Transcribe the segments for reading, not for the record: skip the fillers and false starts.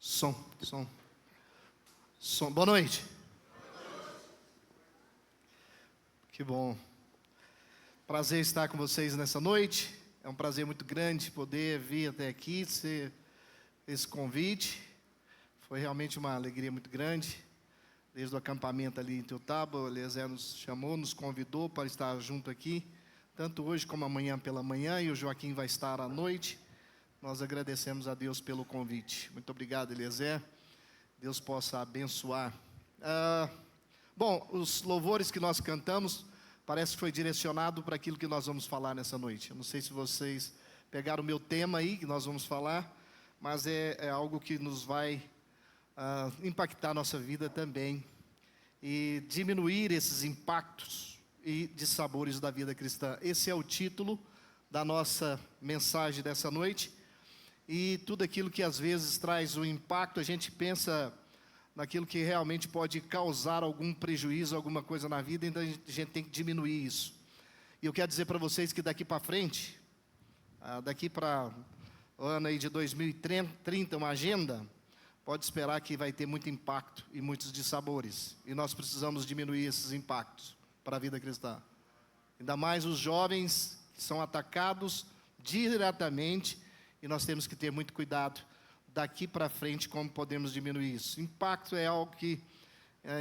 Som. Boa noite. Que bom. Prazer estar com vocês nessa noite. É um prazer muito grande poder vir até aqui, ser esse convite. Foi realmente uma alegria muito grande. Desde o acampamento ali em Teutaba, o Eliezer nos chamou, nos convidou para estar junto aqui, tanto hoje como amanhã pela manhã, e o Joaquim vai estar à noite. Nós agradecemos a Deus pelo convite. Muito obrigado, Eliezer. Deus possa abençoar. Bom, os louvores que nós cantamos, parece que foi direcionado para aquilo que nós vamos falar nessa noite. Eu não sei se vocês pegaram o meu tema aí, que nós vamos falar, mas é algo que nos vai impactar a nossa vida também e diminuir esses impactos e dissabores da vida cristã. Esse é o título da nossa mensagem dessa noite. E tudo aquilo que às vezes traz o impacto, a gente pensa naquilo que realmente pode causar algum prejuízo, alguma coisa na vida, então a gente tem que diminuir isso. E eu quero dizer para vocês que daqui para frente, daqui para o ano aí de 2030, uma agenda, pode esperar que vai ter muito impacto e muitos dissabores. E nós precisamos diminuir esses impactos para a vida cristã. Ainda mais os jovens que são atacados diretamente, e nós temos que ter muito cuidado daqui para frente como podemos diminuir isso. Impacto é algo que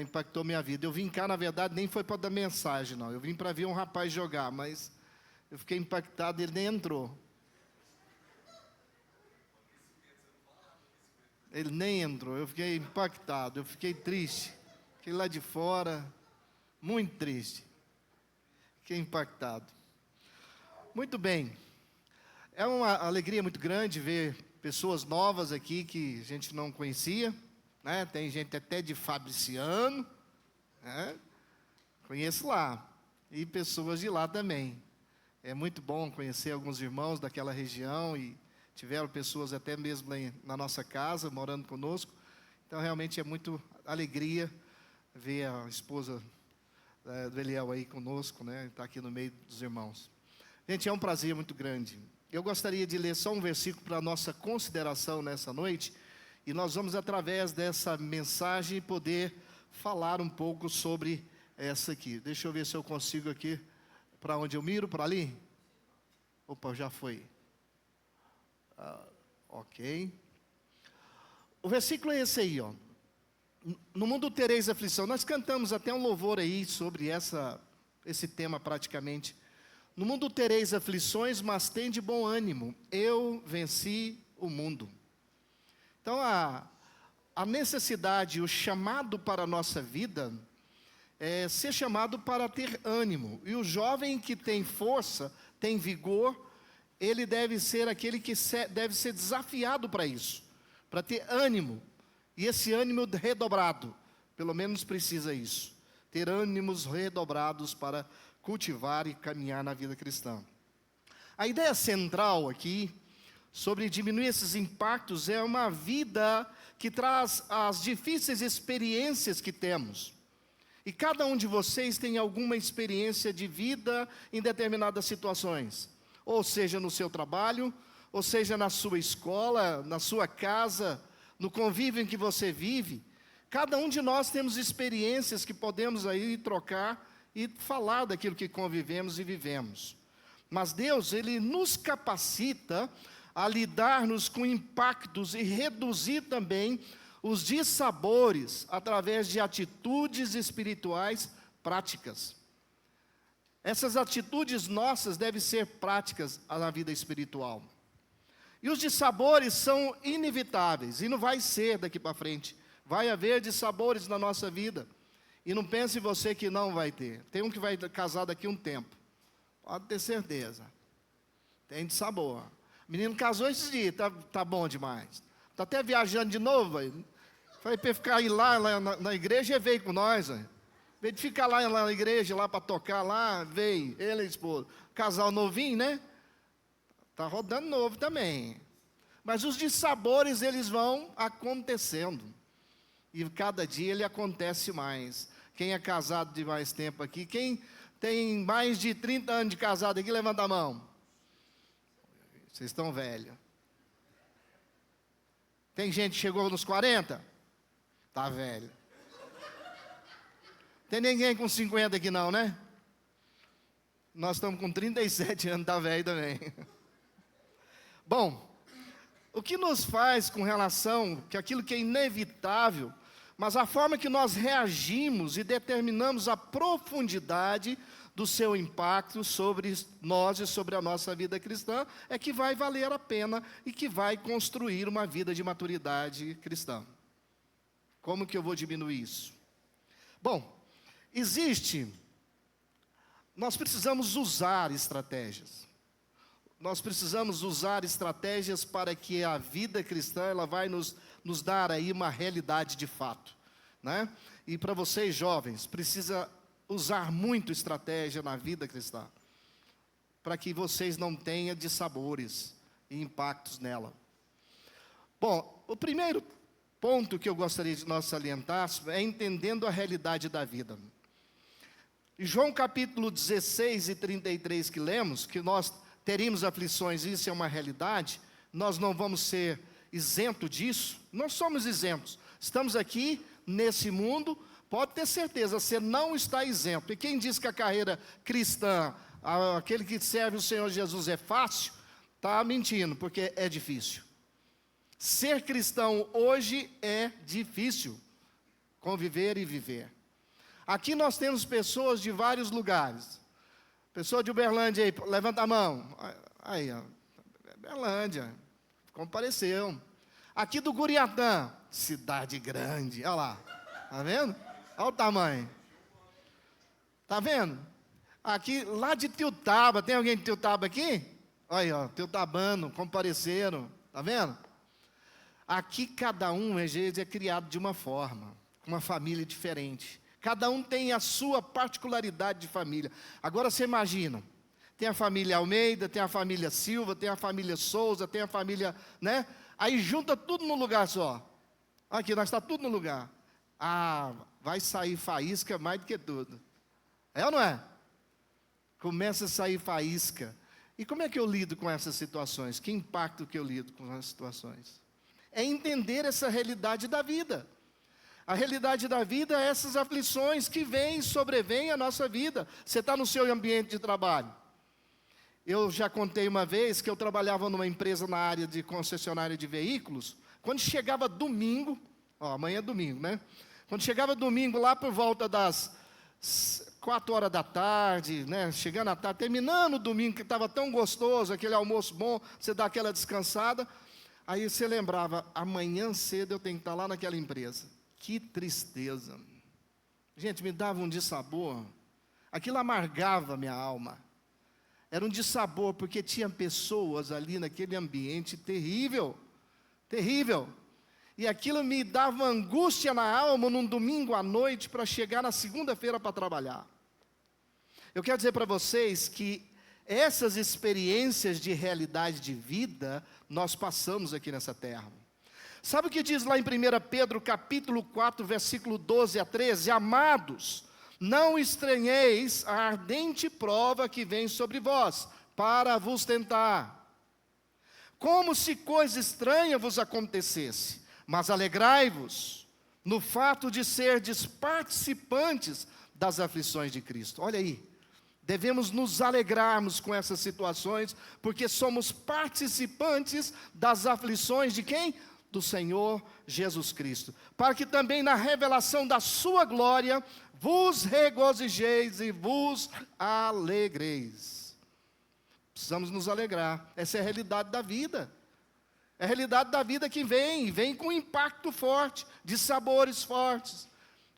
impactou minha vida. Eu vim cá, na verdade, nem foi para dar mensagem, não. Eu vim para ver um rapaz jogar, mas eu fiquei impactado, ele nem entrou. Ele nem entrou, eu fiquei impactado, eu fiquei triste. Fiquei lá de fora, muito triste. Fiquei impactado. Muito bem. É uma alegria muito grande ver pessoas novas aqui que a gente não conhecia, né? Tem gente até de Fabriciano, né? Conheço lá, e pessoas de lá também. É muito bom conhecer alguns irmãos daquela região, e tiveram pessoas até mesmo lá na nossa casa, morando conosco. Então, realmente é muito alegria ver a esposa do Eliel aí conosco, né? Está aqui no meio dos irmãos. Gente, é um prazer muito grande. Eu gostaria de ler só um versículo para a nossa consideração nessa noite, e nós vamos, através dessa mensagem, poder falar um pouco sobre essa aqui. Deixa eu ver se eu consigo aqui, para onde eu miro, para ali? Opa, já foi. Ok. O versículo é esse aí, ó. No mundo tereis aflição. Nós cantamos até um louvor aí sobre esse tema praticamente. No mundo tereis aflições, mas tende bom ânimo. Eu venci o mundo. Então, a necessidade, o chamado para a nossa vida é ser chamado para ter ânimo. E o jovem que tem força, tem vigor, ele deve ser aquele que deve ser desafiado para isso, para ter ânimo. E esse ânimo redobrado, pelo menos precisa isso. Ter ânimos redobrados para cultivar e caminhar na vida cristã. A ideia central aqui, sobre diminuir esses impactos, é uma vida que traz as difíceis experiências que temos. E cada um de vocês tem alguma experiência de vida em determinadas situações. Ou seja, no seu trabalho, ou seja, na sua escola, na sua casa, no convívio em que você vive. Cada um de nós temos experiências que podemos aí trocar e falar daquilo que convivemos e vivemos. Mas Deus, Ele nos capacita a lidarmos com impactos e reduzir também os dissabores através de atitudes espirituais práticas. Essas atitudes nossas devem ser práticas na vida espiritual. E os dissabores são inevitáveis, e não vai ser daqui para frente. Vai haver dissabores na nossa vida. E não pense você que não vai ter. Tem um que vai casar daqui a um tempo. Pode ter certeza. Tem de sabor. O menino casou esses dias, tá bom demais. Está até viajando de novo. Falei para ele ficar aí lá na igreja, e veio com nós. Em vez de ficar lá na igreja, lá para tocar lá, veio. Ele e a esposa. Casal novinho, né? Está rodando novo também. Mas os dissabores, eles vão acontecendo. E cada dia ele acontece mais. Quem é casado de mais tempo aqui? Quem tem mais de 30 anos de casado aqui, levanta a mão. Vocês estão velhos. Tem gente que chegou nos 40? Tá velho. Tem ninguém com 50 aqui não, né? Nós estamos com 37 anos, tá velho também. Bom, o que nos faz com relação que aquilo que é inevitável, mas a forma que nós reagimos e determinamos a profundidade do seu impacto sobre nós e sobre a nossa vida cristã, é que vai valer a pena e que vai construir uma vida de maturidade cristã. Como que eu vou diminuir isso? Bom, nós precisamos usar estratégias. Nós precisamos usar estratégias para que a vida cristã ela vai nos dar aí uma realidade de fato, né? E para vocês jovens, precisa usar muito estratégia na vida cristã, para que vocês não tenham dissabores e impactos nela. Bom, o primeiro ponto que eu gostaria de nós salientássemos é entendendo a realidade da vida. Em João capítulo 16 e 33 que lemos, que nós teríamos aflições, isso é uma realidade, nós não vamos ser isentos disso, nós somos isentos, estamos aqui nesse mundo, pode ter certeza, você não está isento. E quem diz que a carreira cristã, aquele que serve o Senhor Jesus é fácil, está mentindo, porque é difícil. Ser cristão hoje é difícil, conviver e viver. Aqui nós temos pessoas de vários lugares. Pessoa de Uberlândia aí, levanta a mão. Aí, ó, Uberlândia, compareceu. Aqui do Guriatã, cidade grande, olha lá, tá vendo? Olha o tamanho. Tá vendo? Aqui, lá de Tiltaba, tem alguém de Tiltaba aqui? Olha aí, ó, Tiltabano, compareceram, tá vendo? Aqui cada um, às vezes, é criado de uma forma, com uma família diferente. Cada um tem a sua particularidade de família. Agora você imagina, tem a família Almeida, tem a família Silva, tem a família Souza, tem a família, né? Aí junta tudo no lugar só. Aqui, nós está tudo no lugar. Ah, vai sair faísca mais do que tudo. É ou não é? Começa a sair faísca. E como é que eu lido com essas situações? Que impacto que eu lido com essas situações? É entender essa realidade da vida. A realidade da vida é essas aflições que vêm e sobrevêm à nossa vida. Você está no seu ambiente de trabalho. Eu já contei uma vez que eu trabalhava numa empresa na área de concessionária de veículos. Quando chegava domingo, amanhã é domingo, né? Quando chegava domingo, lá por volta das 4 horas da tarde, né? Chegando à tarde, terminando o domingo, que estava tão gostoso, aquele almoço bom, você dá aquela descansada. Aí você lembrava, amanhã cedo eu tenho que estar lá naquela empresa. Que tristeza. Gente, me dava um dissabor. Aquilo amargava minha alma. Era um dissabor, porque tinha pessoas ali naquele ambiente terrível. Terrível. E aquilo me dava angústia na alma num domingo à noite para chegar na segunda-feira para trabalhar. Eu quero dizer para vocês que essas experiências de realidade de vida, nós passamos aqui nessa terra. Sabe o que diz lá em 1 Pedro, capítulo 4, versículo 12 a 13? Amados, não estranheis a ardente prova que vem sobre vós, para vos tentar. Como se coisa estranha vos acontecesse, mas alegrai-vos no fato de serdes participantes das aflições de Cristo. Olha aí, devemos nos alegrarmos com essas situações, porque somos participantes das aflições de quem? Do Senhor Jesus Cristo, para que também na revelação da sua glória vos regozijeis e vos alegreis. Precisamos nos alegrar, essa é a realidade da vida. É a realidade da vida que vem com impacto forte, de sabores fortes.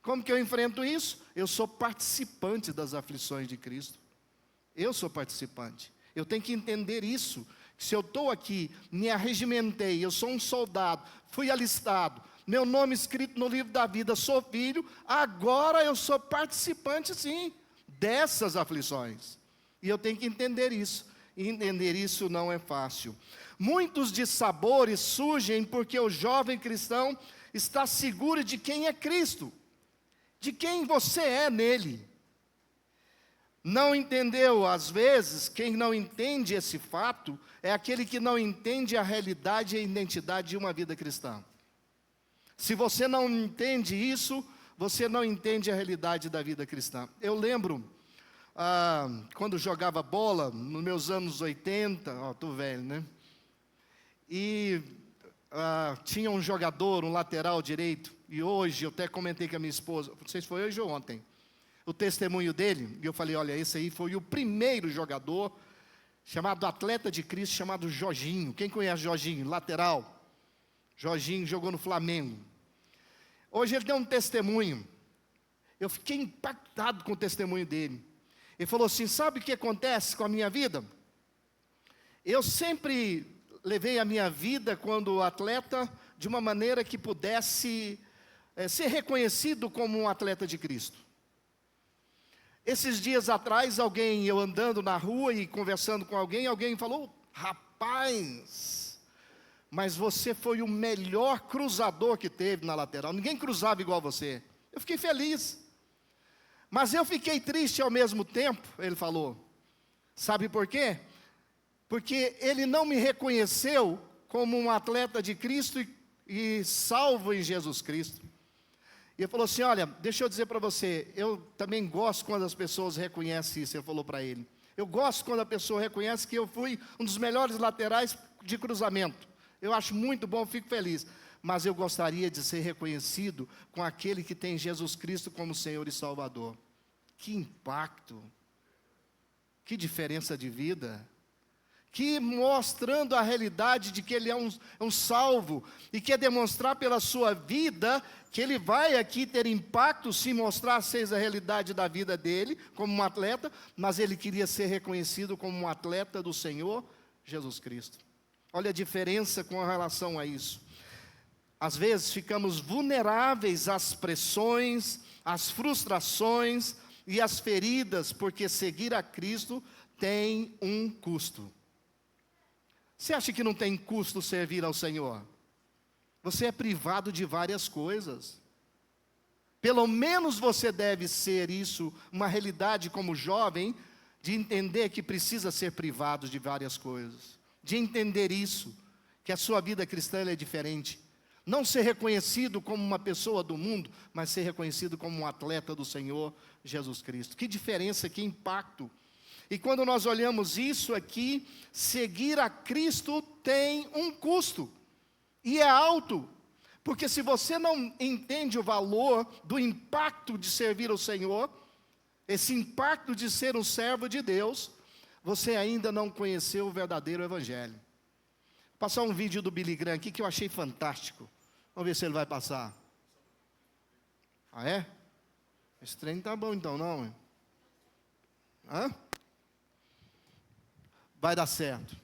Como que eu enfrento isso? Eu sou participante das aflições de Cristo. Eu sou participante. Eu tenho que entender isso. Se eu estou aqui, me arregimentei, eu sou um soldado, fui alistado, meu nome escrito no livro da vida, sou filho, agora eu sou participante sim, dessas aflições. E eu tenho que entender isso. E entender isso não é fácil. Muitos dissabores surgem porque o jovem cristão está seguro de quem é Cristo, de quem você é nele. Não entendeu, às vezes, quem não entende esse fato, é aquele que não entende a realidade e a identidade de uma vida cristã. Se você não entende isso, você não entende a realidade da vida cristã. Eu lembro, quando jogava bola, nos meus anos 80, estou velho, né? E tinha um jogador, um lateral direito, e hoje, eu até comentei com a minha esposa, não sei se foi hoje ou ontem, o testemunho dele, e eu falei, olha, esse aí foi o primeiro jogador, chamado atleta de Cristo, chamado Jorginho. Quem conhece Jorginho? Lateral. Jorginho jogou no Flamengo. Hoje ele deu um testemunho, eu fiquei impactado com o testemunho dele. Ele falou assim, sabe o que acontece com a minha vida? Eu sempre levei a minha vida, quando atleta, de uma maneira que pudesse ser reconhecido como um atleta de Cristo. Esses dias atrás, eu andando na rua e conversando com alguém falou, rapaz, mas você foi o melhor cruzador que teve na lateral, ninguém cruzava igual você. Eu fiquei feliz, mas eu fiquei triste ao mesmo tempo, ele falou. Sabe por quê? Porque ele não me reconheceu como um atleta de Cristo e salvo em Jesus Cristo. E ele falou assim, olha, deixa eu dizer para você, eu também gosto quando as pessoas reconhecem isso, ele falou para ele. Eu gosto quando a pessoa reconhece que eu fui um dos melhores laterais de cruzamento. Eu acho muito bom, fico feliz. Mas eu gostaria de ser reconhecido com aquele que tem Jesus Cristo como Senhor e Salvador. Que impacto! Que diferença de vida! Que mostrando a realidade de que ele é um salvo, e quer demonstrar pela sua vida, que ele vai aqui ter impacto, se mostrar seja a realidade da vida dele, como um atleta, mas ele queria ser reconhecido como um atleta do Senhor Jesus Cristo. Olha a diferença com relação a isso. Às vezes ficamos vulneráveis às pressões, às frustrações e às feridas, porque seguir a Cristo tem um custo. Você acha que não tem custo servir ao Senhor? Você é privado de várias coisas. Pelo menos você deve ser isso, uma realidade como jovem, de entender que precisa ser privado de várias coisas. De entender isso, que a sua vida cristã é diferente. Não ser reconhecido como uma pessoa do mundo, mas ser reconhecido como um atleta do Senhor Jesus Cristo. Que diferença, que impacto. E quando nós olhamos isso aqui, seguir a Cristo tem um custo, e é alto, porque se você não entende o valor do impacto de servir ao Senhor, esse impacto de ser um servo de Deus, você ainda não conheceu o verdadeiro Evangelho. Vou passar um vídeo do Billy Graham aqui que eu achei fantástico, vamos ver se ele vai passar. Ah, é? Esse trem não está bom então, não, hein? Hã? Vai dar certo.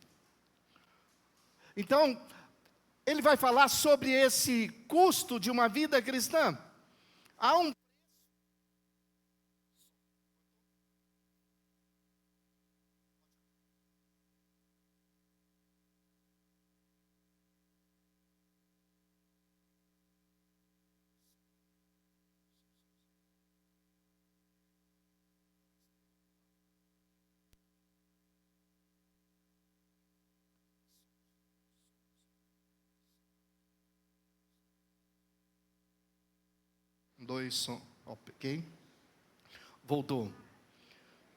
Então, ele vai falar sobre esse custo de uma vida cristã. Há um dois, som, ok? Voltou.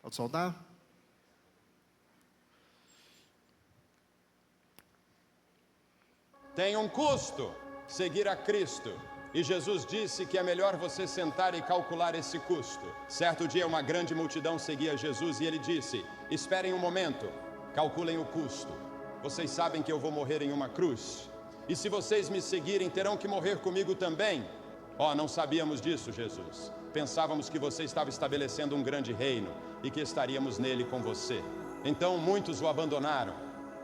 Pode soltar? Tem um custo seguir a Cristo. E Jesus disse que é melhor você sentar e calcular esse custo. Certo dia uma grande multidão seguia Jesus e ele disse, esperem um momento, calculem o custo. Vocês sabem que eu vou morrer em uma cruz. E se vocês me seguirem, terão que morrer comigo também. Não sabíamos disso, Jesus. Pensávamos que você estava estabelecendo um grande reino e que estaríamos nele com você. Então muitos o abandonaram.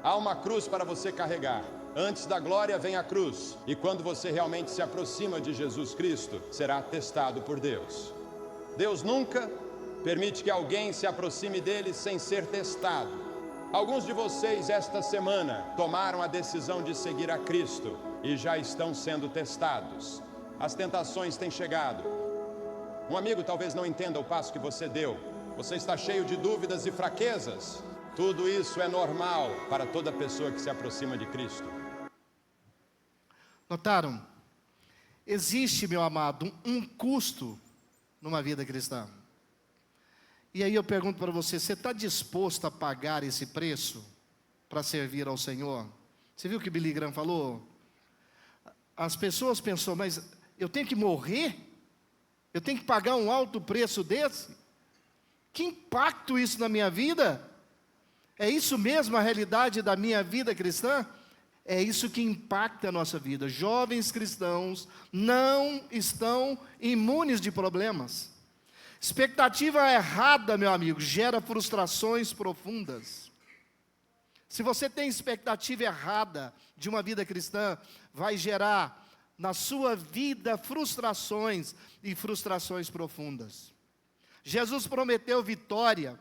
Há uma cruz para você carregar. Antes da glória vem a cruz. E quando você realmente se aproxima de Jesus Cristo, será testado por Deus. Deus nunca permite que alguém se aproxime dele sem ser testado. Alguns de vocês esta semana tomaram a decisão de seguir a Cristo e já estão sendo testados. As tentações têm chegado. Um amigo talvez não entenda o passo que você deu. Você está cheio de dúvidas e fraquezas. Tudo isso é normal para toda pessoa que se aproxima de Cristo. Notaram? Existe, meu amado, um custo numa vida cristã. E aí eu pergunto para você, você está disposto a pagar esse preço para servir ao Senhor? Você viu o que Billy Graham falou? As pessoas pensam, mas eu tenho que morrer? Eu tenho que pagar um alto preço desse? Que impacto isso na minha vida? É isso mesmo a realidade da minha vida cristã? É isso que impacta a nossa vida. Jovens cristãos não estão imunes de problemas. Expectativa errada, meu amigo, gera frustrações profundas. Se você tem expectativa errada de uma vida cristã, vai gerar na sua vida frustrações e frustrações profundas. Jesus prometeu vitória,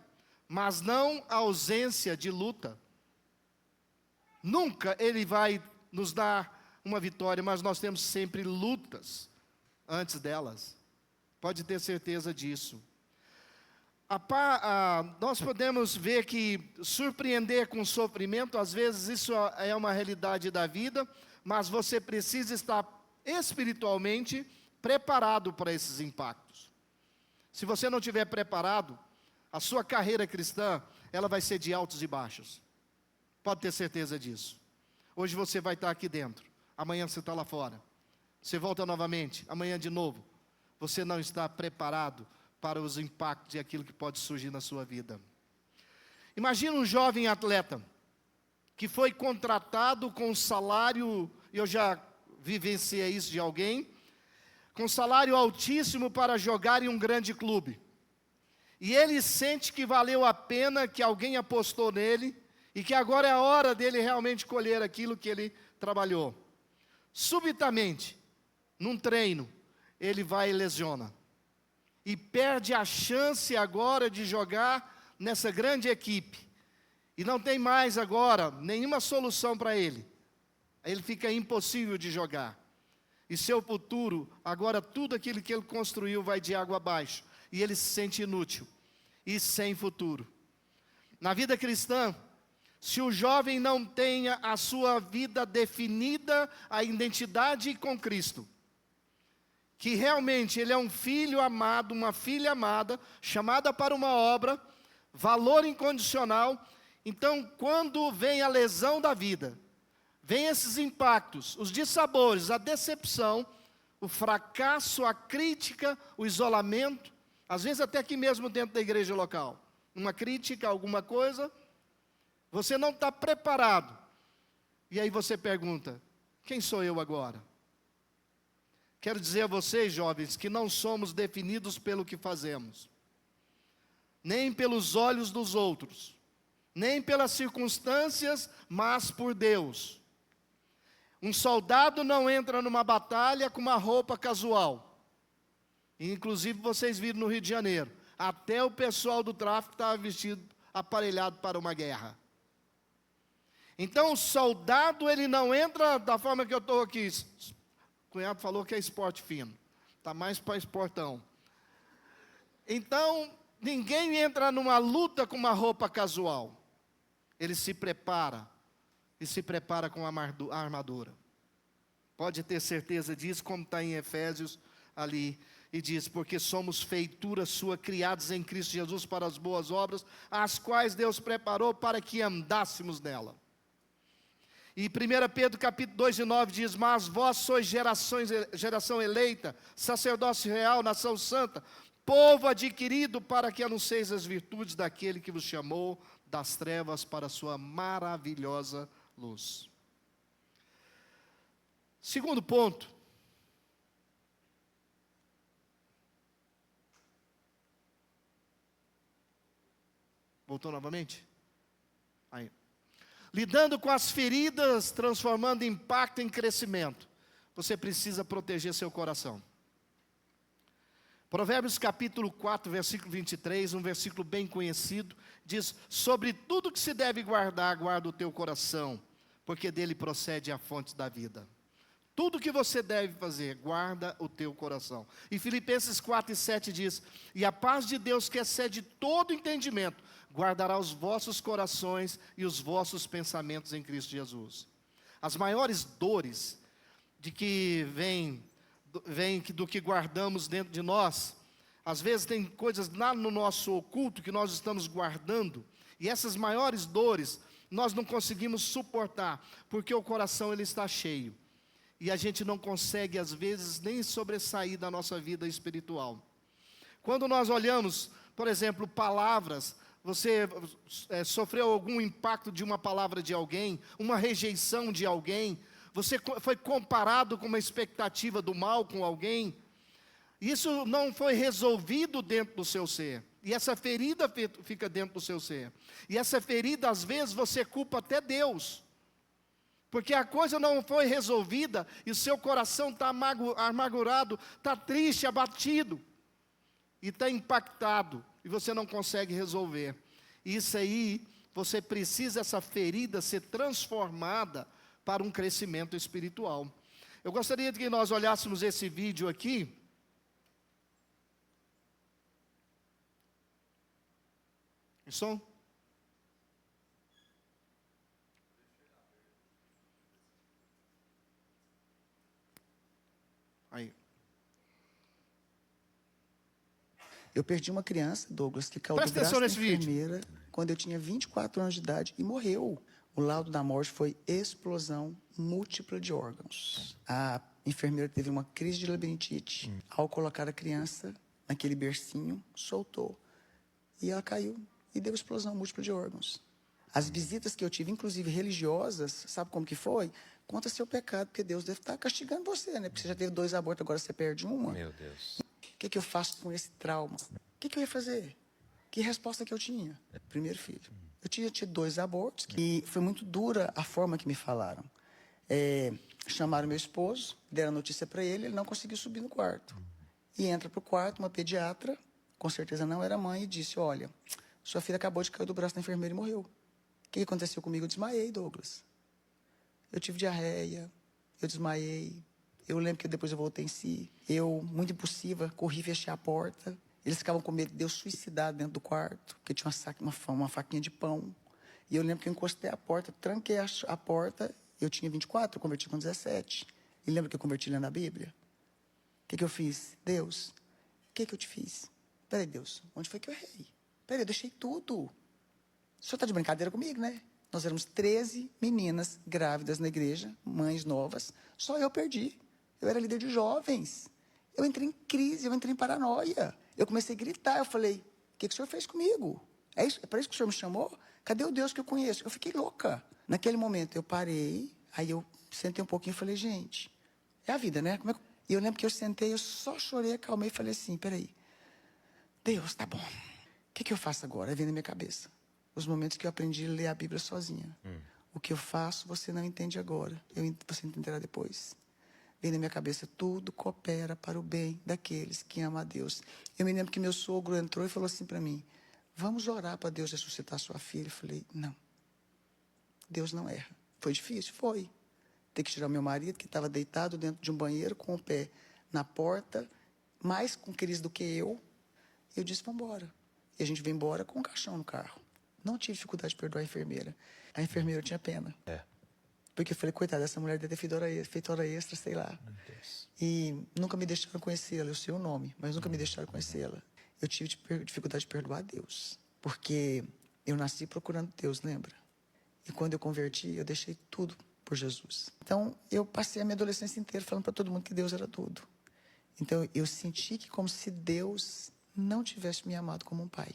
mas não ausência de luta. Nunca Ele vai nos dar uma vitória, mas nós temos sempre lutas antes delas. Pode ter certeza disso. Nós podemos ver que surpreender com sofrimento, às vezes isso é uma realidade da vida, mas você precisa estar espiritualmente preparado para esses impactos. Se você não estiver preparado, a sua carreira cristã, ela vai ser de altos e baixos. Pode ter certeza disso. Hoje você vai estar aqui dentro, amanhã você está lá fora. Você volta novamente, amanhã de novo. Você não está preparado para os impactos e aquilo que pode surgir na sua vida. Imagina um jovem atleta que foi contratado com salário, eu já vivenciei isso de alguém, com salário altíssimo para jogar em um grande clube. E ele sente que valeu a pena, que alguém apostou nele, e que agora é a hora dele realmente colher aquilo que ele trabalhou. Subitamente, num treino, ele vai e lesiona. E perde a chance agora de jogar nessa grande equipe. E não tem mais agora nenhuma solução para ele. Ele fica impossível de jogar. E seu futuro, agora tudo aquilo que ele construiu vai de água abaixo. E ele se sente inútil e sem futuro. Na vida cristã, se o jovem não tenha a sua vida definida, a identidade com Cristo, que realmente ele é um filho amado, uma filha amada, chamada para uma obra, valor incondicional. Então, quando vem a lesão da vida, vem esses impactos, os dissabores, a decepção, o fracasso, a crítica, o isolamento, às vezes até aqui mesmo dentro da igreja local, uma crítica, alguma coisa, você não está preparado. E aí você pergunta, quem sou eu agora? Quero dizer a vocês, jovens, que não somos definidos pelo que fazemos, nem pelos olhos dos outros, nem pelas circunstâncias, mas por Deus. Um soldado não entra numa batalha com uma roupa casual. Inclusive vocês viram no Rio de Janeiro, até o pessoal do tráfico estava vestido, aparelhado para uma guerra. Então o soldado, ele não entra da forma que eu estou aqui. O cunhado falou que é esporte fino, está mais para esportão. Então, ninguém entra numa luta com uma roupa casual. Ele se prepara, e se prepara com a armadura. Pode ter certeza disso, como está em Efésios ali, e diz, porque somos feitura sua, criados em Cristo Jesus para as boas obras, as quais Deus preparou para que andássemos nela. E 1 Pedro capítulo 2 e 9 diz, mas vós sois geração eleita, sacerdócio real, nação santa, povo adquirido para que anuncieis as virtudes daquele que vos chamou das trevas para a sua maravilhosa luz. Segundo ponto. Voltou novamente? Aí. Lidando com as feridas, transformando impacto em crescimento. Você precisa proteger seu coração. Provérbios capítulo 4, versículo 23, um versículo bem conhecido, diz, sobre tudo que se deve guardar, guarda o teu coração, porque dele procede a fonte da vida. Tudo que você deve fazer, guarda o teu coração. E Filipenses 4 e 7 diz, e a paz de Deus que excede todo entendimento, guardará os vossos corações e os vossos pensamentos em Cristo Jesus. As maiores dores de que vêm do que guardamos dentro de nós. Às vezes tem coisas lá no nosso oculto que nós estamos guardando, e essas maiores dores nós não conseguimos suportar, porque o coração ele está cheio, e a gente não consegue às vezes nem sobressair da nossa vida espiritual. Quando nós olhamos, por exemplo, palavras, você sofreu algum impacto de uma palavra de alguém, uma rejeição de alguém, você foi comparado com uma expectativa do mal com alguém, isso não foi resolvido dentro do seu ser, e essa ferida fica dentro do seu ser, e essa ferida às vezes você culpa até Deus, porque a coisa não foi resolvida, e o seu coração está amargurado, está triste, abatido, e está impactado, e você não consegue resolver. Isso aí, você precisa essa ferida ser transformada para um crescimento espiritual. Eu gostaria de que nós olhássemos esse vídeo aqui. Som? Aí. Eu perdi uma criança, Douglas, que caiu do Presta braço atenção da nesse vídeo. enfermeira quando eu tinha 24 anos de idade e morreu. O laudo da morte foi explosão múltipla de órgãos. A enfermeira teve uma crise de labirintite. Ao colocar a criança naquele bercinho, soltou. E ela caiu e deu explosão múltipla de órgãos. As visitas que eu tive, inclusive religiosas, sabe como que foi? Conta seu pecado, porque Deus deve estar castigando você, né? Porque você já teve 2 abortos, agora você perde uma. Meu Deus. O que eu faço com esse trauma? O que eu ia fazer? Que resposta que eu tinha? Primeiro filho. Eu tinha tido 2 abortos e foi muito dura a forma que me falaram. Chamaram meu esposo, deram a notícia para ele não conseguiu subir no quarto. E entra para o quarto uma pediatra, com certeza não era mãe, e disse, olha, sua filha acabou de cair do braço da enfermeira e morreu. O que aconteceu comigo? Eu desmaiei, Douglas. Eu tive diarreia, eu desmaiei. Eu lembro que depois eu voltei em si. Eu, muito impulsiva, corri e fechei a porta. Eles ficavam com medo de eu suicidar dentro do quarto, porque tinha uma faquinha de pão. E eu lembro que eu encostei a porta, tranquei a porta. Eu tinha 24, eu converti com 17. E lembra que eu converti lendo a Bíblia? O que eu fiz? Deus, o que eu te fiz? Peraí, Deus, onde foi que eu errei? Peraí, eu deixei tudo. O senhor está de brincadeira comigo, né? Nós éramos 13 meninas grávidas na igreja, mães novas. Só eu perdi. Eu era líder de jovens. Eu entrei em crise, eu entrei em paranoia. Eu comecei a gritar, eu falei, o que o senhor fez comigo? É para isso que o senhor me chamou? Cadê o Deus que eu conheço? Eu fiquei louca. Naquele momento eu parei, aí eu sentei um pouquinho e falei, gente, é a vida, né? E eu lembro que eu sentei, eu só chorei, acalmei e falei assim, peraí, Deus, tá bom. O que eu faço agora? Aí vem na minha cabeça. Os momentos que eu aprendi a ler a Bíblia sozinha. O que eu faço, você não entende agora. Você entenderá depois. Vem na minha cabeça, tudo coopera para o bem daqueles que amam a Deus. Eu me lembro que meu sogro entrou e falou assim para mim, vamos orar para Deus ressuscitar sua filha. Eu falei, não. Deus não erra. Foi difícil? Foi. Ter que tirar meu marido, que estava deitado dentro de um banheiro, com o pé na porta, mais com crise do que eu. Eu disse, vamos embora. E a gente veio embora com um caixão no carro. Não tive dificuldade de perdoar a enfermeira. A enfermeira tinha pena. Porque eu falei, coitada, essa mulher deve ter feito hora extra, sei lá. E nunca me deixaram conhecê-la. Eu sei o nome, mas nunca me deixaram conhecê-la. Eu tive dificuldade de perdoar a Deus. Porque eu nasci procurando Deus, lembra? E quando eu converti, eu deixei tudo por Jesus. Então, eu passei a minha adolescência inteira falando para todo mundo que Deus era tudo. Então, eu senti que como se Deus não tivesse me amado como um pai.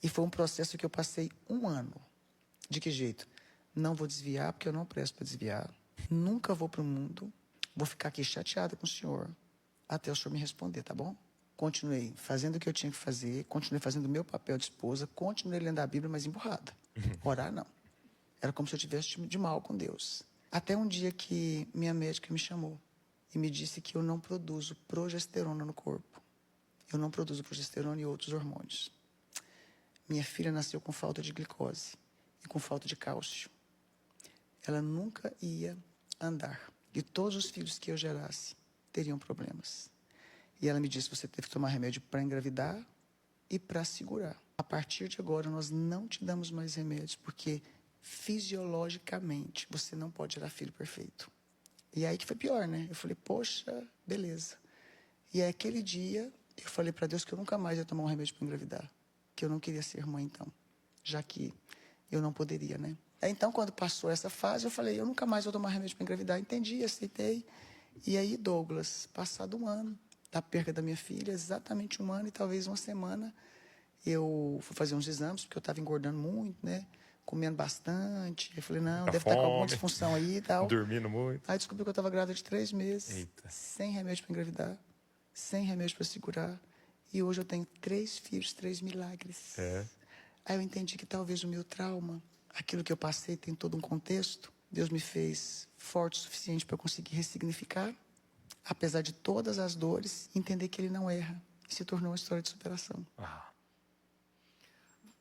E foi um processo que eu passei 1 ano. De que jeito? Não vou desviar, porque eu não presto para desviar. Nunca vou para o mundo. Vou ficar aqui chateada com o senhor, até o senhor me responder, tá bom? Continuei fazendo o que eu tinha que fazer, continuei fazendo o meu papel de esposa, continuei lendo a Bíblia, mas emburrada. Orar, não. Era como se eu tivesse de mal com Deus. Até um dia que minha médica me chamou e me disse que eu não produzo progesterona no corpo. Eu não produzo progesterona e outros hormônios. Minha filha nasceu com falta de glicose e com falta de cálcio. Ela nunca ia andar. E todos os filhos que eu gerasse teriam problemas. E ela me disse, você teve que tomar remédio para engravidar e para segurar. A partir de agora, nós não te damos mais remédios, porque fisiologicamente você não pode gerar filho perfeito. E aí que foi pior, né? Eu falei, poxa, beleza. E aí, aquele dia, eu falei para Deus que eu nunca mais ia tomar um remédio para engravidar. Que eu não queria ser mãe, então. Já que eu não poderia, né? Aí, então, quando passou essa fase, eu falei, eu nunca mais vou tomar remédio para engravidar. Entendi, aceitei. E aí, Douglas, passado um ano da perda da minha filha, exatamente um ano e talvez uma semana, eu fui fazer uns exames, porque eu estava engordando muito, né? Comendo bastante. Eu falei, não, deve estar com alguma disfunção aí e tal. Dormindo muito. Aí descobri que eu estava grávida de 3 meses. Eita. Sem remédio para engravidar. Sem remédio para segurar. E hoje eu tenho 3 filhos, 3 milagres. É. Aí eu entendi que talvez o meu trauma, aquilo que eu passei, tem todo um contexto. Deus me fez forte o suficiente para eu conseguir ressignificar, apesar de todas as dores, entender que Ele não erra. E se tornou uma história de superação. Ah,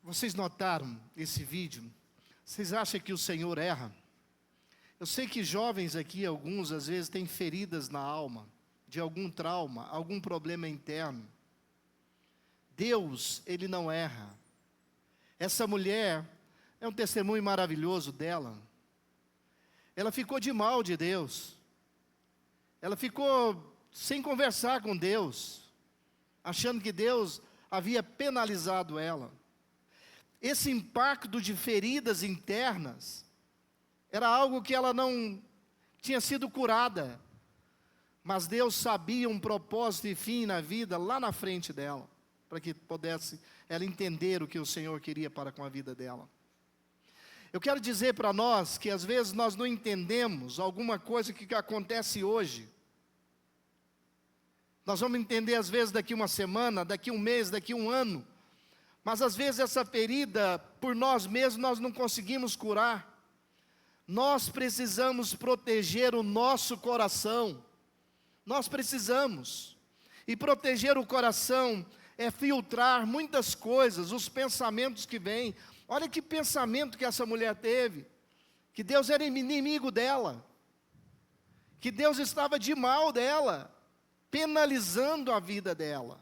Vocês notaram esse vídeo? Vocês acham que o Senhor erra? Eu sei que jovens aqui, alguns, às vezes, têm feridas na alma, de algum trauma, algum problema interno. Deus, Ele não erra. Essa mulher é um testemunho maravilhoso dela. Ela ficou de mal de Deus. Ela ficou sem conversar com Deus, achando que Deus havia penalizado ela. Esse impacto de feridas internas era algo que ela não tinha sido curada. Mas Deus sabia um propósito e fim na vida lá na frente dela, para que pudesse ela entender o que o Senhor queria para com a vida dela. Eu quero dizer para nós que às vezes nós não entendemos alguma coisa que acontece hoje. Nós vamos entender às vezes daqui uma semana, daqui um mês, daqui um ano. Mas às vezes essa ferida, por nós mesmos, nós não conseguimos curar. Nós precisamos proteger o nosso coração. Nós precisamos. E proteger o coração é filtrar muitas coisas, os pensamentos que vêm. Olha que pensamento que essa mulher teve. Que Deus era inimigo dela. Que Deus estava de mal dela, penalizando a vida dela.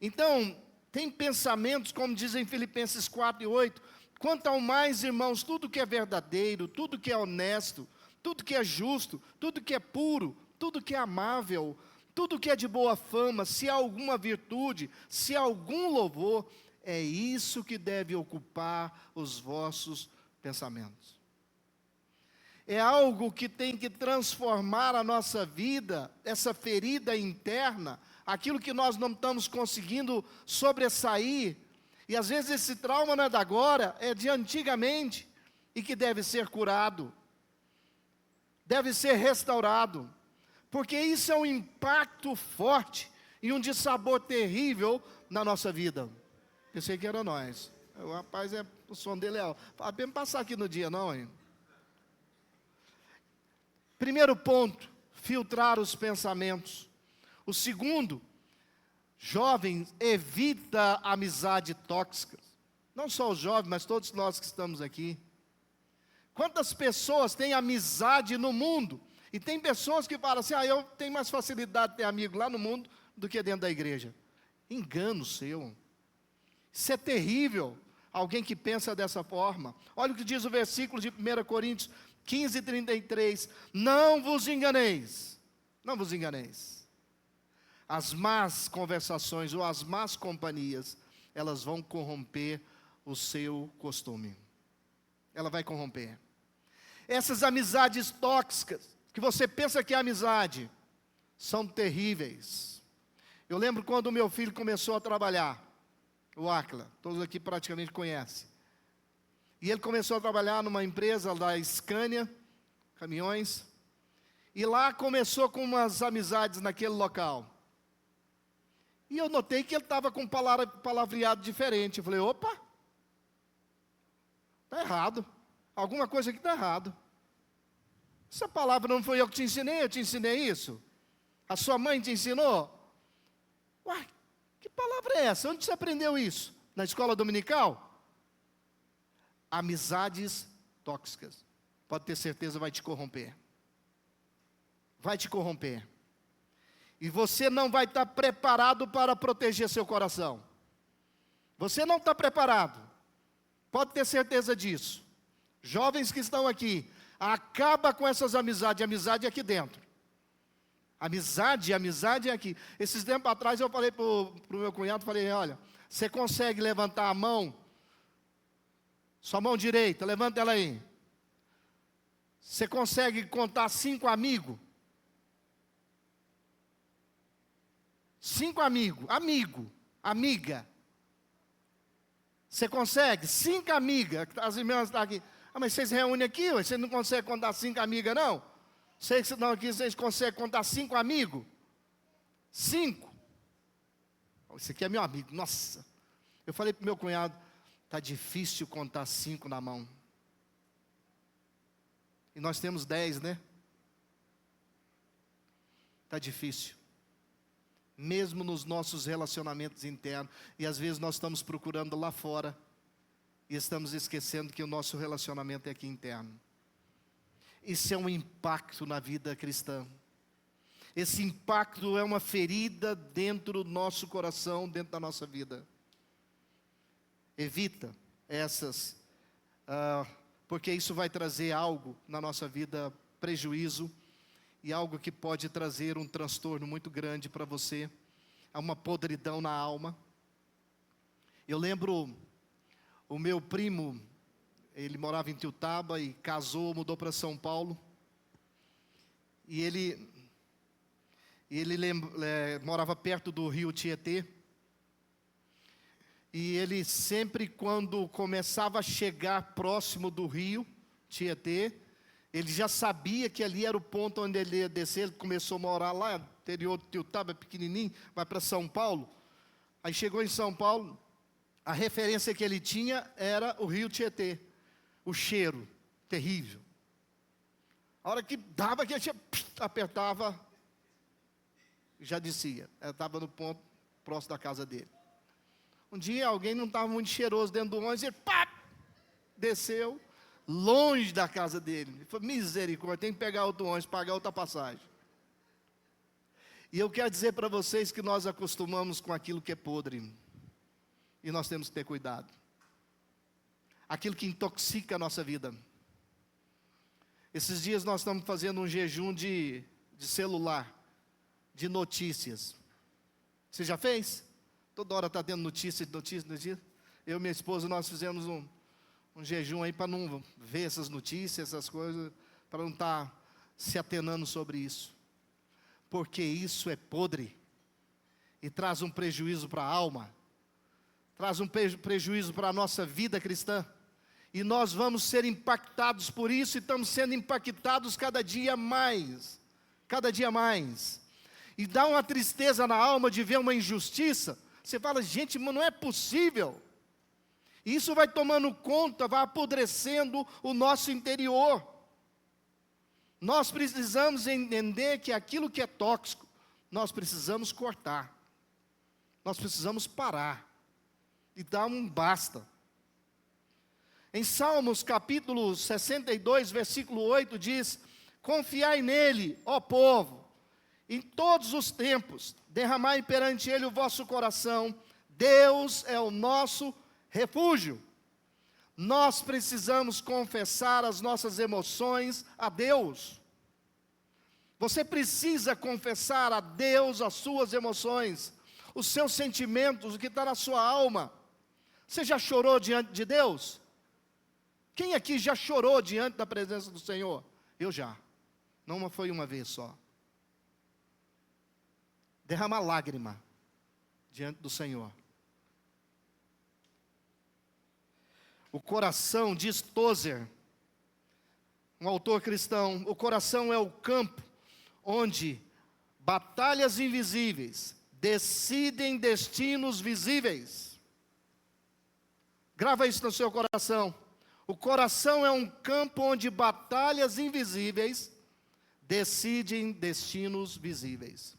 Então, tem pensamentos, como dizem Filipenses 4 e 8, quanto ao mais, irmãos, tudo que é verdadeiro, tudo que é honesto, tudo que é justo, tudo que é puro, tudo que é amável, tudo que é de boa fama, se há alguma virtude, se há algum louvor, é isso que deve ocupar os vossos pensamentos. É algo que tem que transformar a nossa vida, essa ferida interna, aquilo que nós não estamos conseguindo sobressair, e às vezes esse trauma não é de agora, é de antigamente, e que deve ser curado, deve ser restaurado, porque isso é um impacto forte e um dissabor terrível na nossa vida. Pensei que era nós. O rapaz, o som dele é... Fala bem passar aqui no dia, não, hein? Primeiro ponto, filtrar os pensamentos. O segundo, jovens, evita amizade tóxica. Não só os jovens, mas todos nós que estamos aqui. Quantas pessoas têm amizade no mundo? E tem pessoas que falam assim, eu tenho mais facilidade de ter amigo lá no mundo do que dentro da igreja. Engano seu. Isso é terrível, alguém que pensa dessa forma. Olha o que diz o versículo de 1 Coríntios 15, 33. Não vos enganeis. Não vos enganeis. As más conversações ou as más companhias, elas vão corromper o seu costume. Ela vai corromper. Essas amizades tóxicas, que você pensa que é amizade, são terríveis. Eu lembro quando o meu filho começou a trabalhar, o Acla, todos aqui praticamente conhecem. E ele começou a trabalhar numa empresa da Scania, caminhões, e lá começou com umas amizades naquele local. E eu notei que ele estava com um palavreado diferente. Eu falei, opa, está errado. Alguma coisa aqui está errado. Essa palavra não foi eu te ensinei isso? A sua mãe te ensinou? Uai, que palavra é essa? Onde você aprendeu isso? Na escola dominical? Amizades tóxicas. Pode ter certeza, vai te corromper. Vai te corromper. E você não vai estar preparado para proteger seu coração. Você não está preparado. Pode ter certeza disso. Jovens que estão aqui, acaba com essas amizades. Amizade aqui dentro. Amizade é aqui. Esses tempos atrás eu falei para o meu cunhado, falei, olha, você consegue levantar a mão? Sua mão direita, levanta ela aí. Você consegue contar 5 amigos? 5 amigos, amiga. Você consegue? 5 amigas, as irmãs estão aqui. Ah, mas vocês reúnem aqui, vocês não conseguem contar 5 amigas, não? Vocês estão aqui, vocês conseguem contar 5 amigos? 5. Esse aqui é meu amigo, nossa. Eu falei para o meu cunhado, está difícil contar 5 na mão. E nós temos 10, né? Está difícil. Mesmo nos nossos relacionamentos internos. E às vezes nós estamos procurando lá fora. E estamos esquecendo que o nosso relacionamento é aqui interno. Isso é um impacto na vida cristã. Esse impacto é uma ferida dentro do nosso coração, dentro da nossa vida. Evita essas, porque isso vai trazer algo na nossa vida, prejuízo, e algo que pode trazer um transtorno muito grande para você, uma podridão na alma. Eu lembro, o meu primo, ele morava em Tiutaba e casou, mudou para São Paulo, e ele morava perto do rio Tietê, e ele sempre, quando começava a chegar próximo do rio Tietê, ele já sabia que ali era o ponto onde ele ia descer. Ele começou a morar lá, interior do Tiutaba, pequenininho, vai para São Paulo. Aí chegou em São Paulo, a referência que ele tinha era o rio Tietê, o cheiro terrível. A hora que dava, que ele apertava, já descia, estava no ponto próximo da casa dele. Um dia alguém não estava muito cheiroso dentro do ônibus, ele desceu longe da casa dele. Ele falou, misericórdia, tem que pegar outro ônibus, pagar outra passagem. E eu quero dizer para vocês que nós acostumamos com aquilo que é podre. E nós temos que ter cuidado. Aquilo que intoxica a nossa vida. Esses dias nós estamos fazendo um jejum de celular, de notícias. Você já fez? Toda hora está tendo notícia. Eu e minha esposa, nós fizemos um jejum aí para não ver essas notícias, essas coisas, para não estar se atenando sobre isso. Porque isso é podre. E traz um prejuízo para a alma. Traz um prejuízo para a nossa vida cristã. E nós vamos ser impactados por isso, e estamos sendo impactados cada dia mais. Cada dia mais. E dá uma tristeza na alma de ver uma injustiça. Você fala, gente, mas não é possível. E isso vai tomando conta, vai apodrecendo o nosso interior. Nós precisamos entender que aquilo que é tóxico, nós precisamos cortar. Nós precisamos parar. E dar um basta. Em Salmos capítulo 62, versículo 8 diz, confiai nele, ó povo, em todos os tempos, derramai perante ele o vosso coração, Deus é o nosso refúgio. Nós precisamos confessar as nossas emoções a Deus. Você precisa confessar a Deus as suas emoções, os seus sentimentos, o que está na sua alma. Você já chorou diante de Deus? Quem aqui já chorou diante da presença do Senhor? Eu já. Não foi uma vez só. Derramar lágrima diante do Senhor. O coração, diz Tozer, um autor cristão, o coração é o campo onde batalhas invisíveis decidem destinos visíveis. Grava isso no seu coração. O coração é um campo onde batalhas invisíveis decidem destinos visíveis.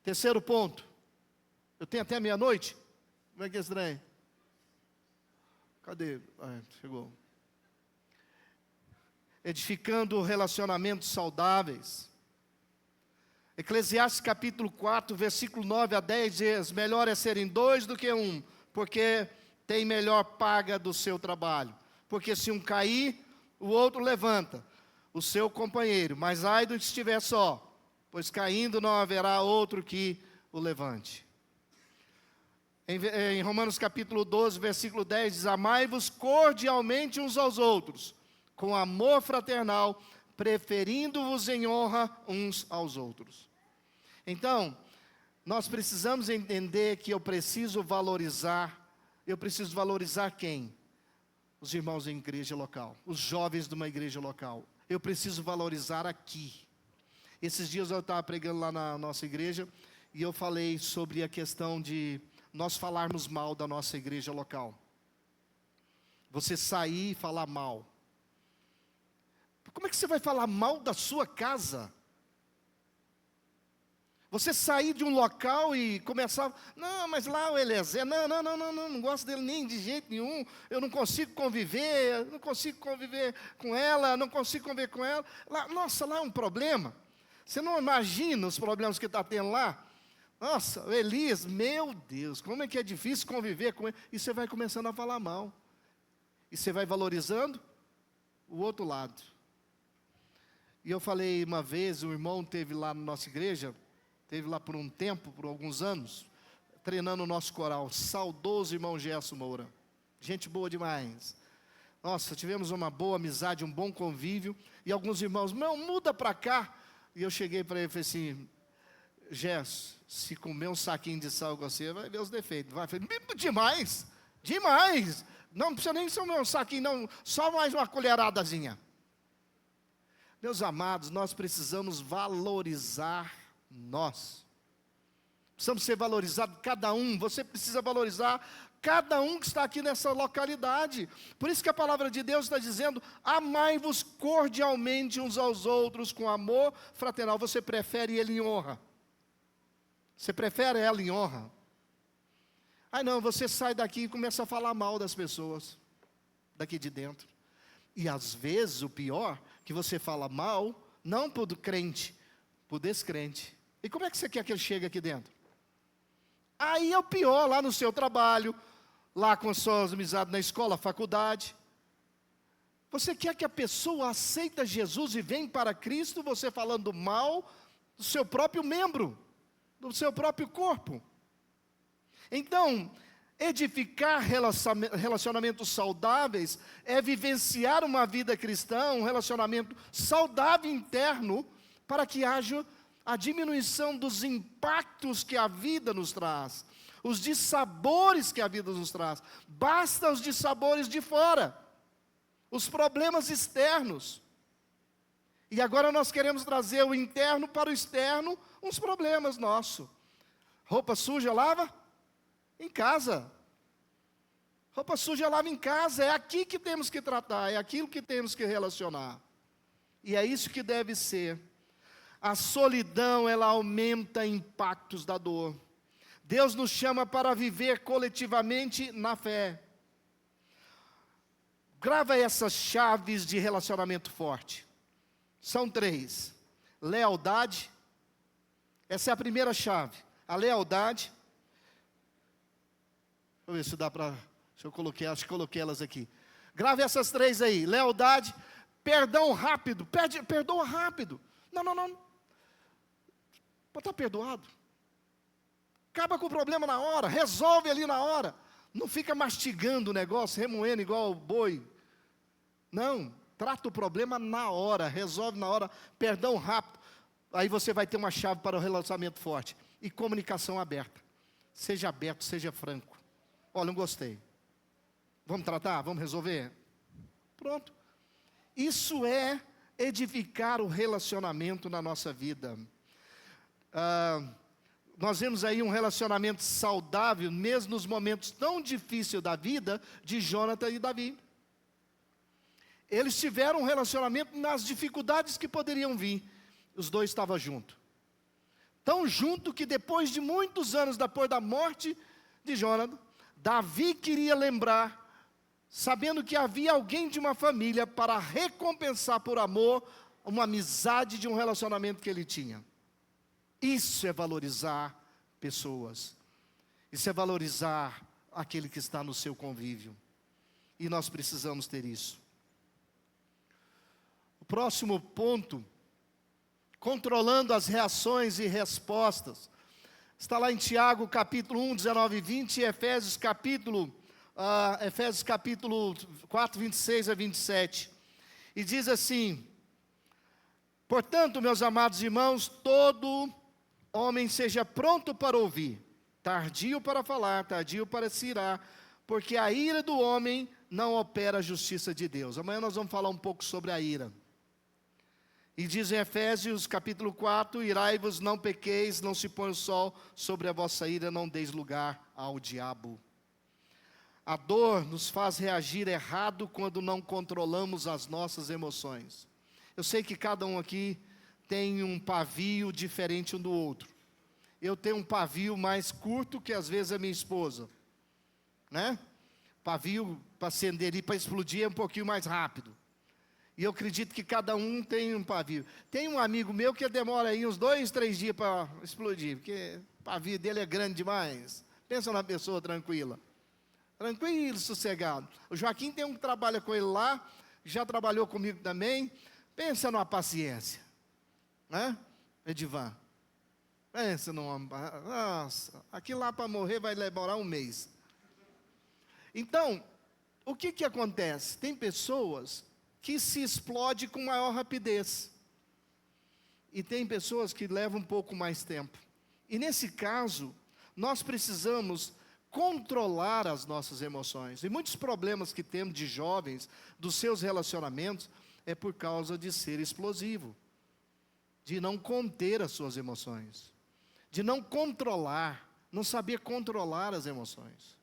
Terceiro ponto. Eu tenho até meia-noite? Como é que é estranho? Cadê? Chegou. Edificando relacionamentos saudáveis. Eclesiastes capítulo 4, versículo 9 a 10 diz, melhor é serem 2 do que 1, porque tem melhor paga do seu trabalho. Porque se um cair, o outro levanta. o seu companheiro, mas ai do que estiver só, pois caindo não haverá outro que o levante. Em Romanos capítulo 12, versículo 10, diz: amai-vos cordialmente uns aos outros, com amor fraternal, preferindo-vos em honra uns aos outros. Então, nós precisamos entender que eu preciso valorizar quem? Os irmãos em igreja local, os jovens de uma igreja local. Eu preciso valorizar aqui. Esses dias eu estava pregando lá na nossa igreja, e eu falei sobre a questão de nós falarmos mal da nossa igreja local. Você sair e falar mal. Como é que você vai falar mal da sua casa? Você sair de um local e começar, não, mas lá o Eliezer, não gosto dele nem de jeito nenhum, eu não consigo conviver com ela, não consigo conviver com ela. Lá, nossa, lá é um problema. Você não imagina os problemas que está tendo lá? Nossa, o Elias, meu Deus, como é que é difícil conviver com ele. E você vai começando a falar mal. E você vai valorizando o outro lado. E eu falei uma vez, um irmão teve lá na nossa igreja, teve lá por um tempo, por alguns anos, treinando o nosso coral, saudoso irmão Gerson Moura. Gente boa demais. Nossa, tivemos uma boa amizade, um bom convívio. E alguns irmãos, não, muda para cá. E eu cheguei para ele e falei assim, Gerson, se comer um saquinho de sal com você, vai ver os defeitos. Vai. Falei, demais, demais. Não precisa nem ser um saquinho, não, só mais uma colheradazinha. Meus amados, nós precisamos valorizar nós. Precisamos ser valorizados, cada um. Você precisa valorizar cada um que está aqui nessa localidade. Por isso que a palavra de Deus está dizendo, amai-vos cordialmente uns aos outros com amor fraternal. Você prefere ele em honra? Você prefere ela em honra? Ai não, você sai daqui e começa a falar mal das pessoas, daqui de dentro. E às vezes o pior, que você fala mal, não por crente, por descrente. E como é que você quer que ele chegue aqui dentro? Aí é o pior, lá no seu trabalho, lá com suas amizades na escola, faculdade. Você quer que a pessoa aceite Jesus e vem para Cristo, você falando mal do seu próprio membro, do seu próprio corpo. Então, edificar relacionamentos saudáveis é vivenciar uma vida cristã, um relacionamento saudável interno, para que haja a diminuição dos impactos que a vida nos traz, os dissabores que a vida nos traz. Basta os dissabores de fora, os problemas externos. E agora nós queremos trazer o interno para o externo, uns problemas nossos. Roupa suja lava em casa. Roupa suja lava em casa, é aqui que temos que tratar, é aquilo que temos que relacionar. E é isso que deve ser. A solidão, ela aumenta impactos da dor. Deus nos chama para viver coletivamente na fé. Grava essas chaves de relacionamento forte. São 3. Lealdade. Essa é a primeira chave. A lealdade. Deixa eu ver se dá para... acho que coloquei elas aqui. Grave essas 3 aí. Lealdade. Perdão rápido. Perdoa rápido. Não. Pode estar perdoado. Acaba com o problema na hora, resolve ali na hora. Não fica mastigando o negócio, remoendo igual o boi. Não, trata o problema na hora, resolve na hora, perdão rápido. Aí você vai ter uma chave para o relacionamento forte. E comunicação aberta. Seja aberto, seja franco. Olha, não gostei. Vamos tratar? Vamos resolver? Pronto. Isso é edificar o relacionamento na nossa vida. Nós vemos aí um relacionamento saudável, mesmo nos momentos tão difíceis da vida, de Jonathan e Davi. Eles tiveram um relacionamento nas dificuldades que poderiam vir. Os dois estavam juntos. Tão junto que depois de muitos anos, depois da morte de Jonathan, Davi queria lembrar, sabendo que havia alguém de uma família para recompensar por amor, uma amizade de um relacionamento que ele tinha. Isso é valorizar pessoas. Isso é valorizar aquele que está no seu convívio. E nós precisamos ter isso. O próximo ponto, controlando as reações e respostas. Está lá em Tiago, capítulo 1, 19 e 20, e Efésios capítulo 4, 26 a 27. E diz assim: portanto, meus amados irmãos, todo homem seja pronto para ouvir, tardio para falar, tardio para se irar, porque a ira do homem não opera a justiça de Deus. Amanhã nós vamos falar um pouco sobre a ira. E diz em Efésios capítulo 4, irai-vos, não pequeis, não se põe o sol sobre a vossa ira, não deis lugar ao diabo. A dor nos faz reagir errado quando não controlamos as nossas emoções. Eu sei que cada um aqui tem um pavio diferente um do outro. Eu tenho um pavio mais curto que às vezes a minha esposa, né? Pavio para acender e para explodir é um pouquinho mais rápido. E eu acredito que cada um tem um pavio. Tem um amigo meu que demora aí uns 2, 3 dias para explodir, porque o pavio dele é grande demais. Pensa numa pessoa tranquila. Tranquilo, sossegado. O Joaquim tem um que trabalha com ele lá, já trabalhou comigo também. Pensa numa paciência. Né? Edivan. Pensa numa... Nossa, aqui lá para morrer vai demorar um mês. Então, o que acontece? Tem pessoas que se explodem com maior rapidez. E tem pessoas que levam um pouco mais tempo. E nesse caso, nós precisamos controlar as nossas emoções. E muitos problemas que temos de jovens, dos seus relacionamentos, é por causa de ser explosivo. De não conter as suas emoções. De não controlar, não saber controlar as emoções.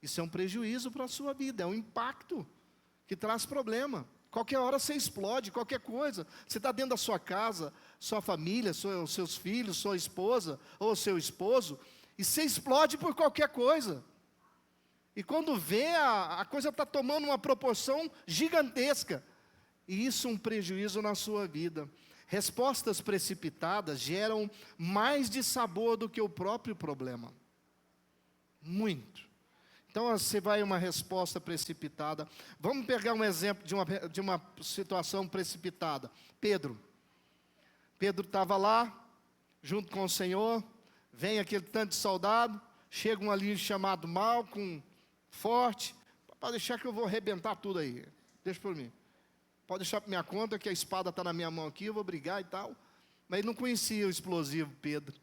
Isso é um prejuízo para a sua vida, é um impacto que traz problema. Qualquer hora você explode, qualquer coisa. Você está dentro da sua casa, sua família, os seus filhos, sua esposa ou seu esposo, e você explode por qualquer coisa. E quando vê, a coisa está tomando uma proporção gigantesca. E isso é um prejuízo na sua vida. Respostas precipitadas geram mais dissabor do que o próprio problema. Muito. Então, você vai uma resposta precipitada. Vamos pegar um exemplo de uma situação precipitada. Pedro. Pedro estava lá, junto com o Senhor. Vem aquele tanto de soldado. Chega um ali chamado Malco, forte. Pode deixar que eu vou arrebentar tudo aí. Deixa por mim. Pode deixar por minha conta que a espada está na minha mão aqui, eu vou brigar e tal. Mas ele não conhecia o explosivo Pedro.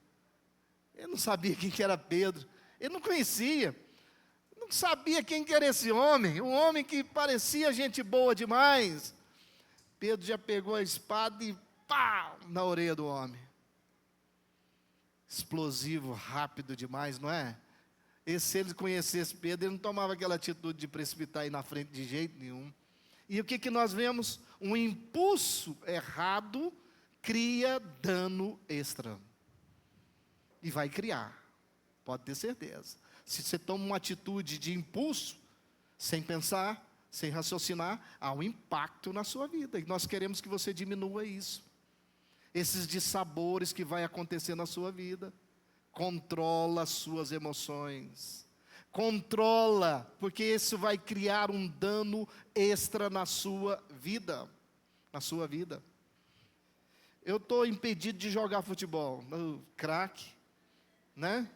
Ele não sabia quem que era Pedro. Ele não conhecia. Não sabia quem que era esse homem. Um homem que parecia gente boa demais. Pedro já pegou a espada e pá, na orelha do homem. Explosivo, rápido demais, não é? E se ele conhecesse Pedro, ele não tomava aquela atitude de precipitar aí na frente de jeito nenhum. E o que nós vemos? Um impulso errado cria dano extra. E vai criar, pode ter certeza. Se você toma uma atitude de impulso, sem pensar, sem raciocinar, há um impacto na sua vida. E nós queremos que você diminua isso. Esses dissabores que vai acontecer na sua vida. Controla as suas emoções. Controla, porque isso vai criar um dano extra na sua vida. Na sua vida. Eu estou impedido de jogar futebol. Craque, né?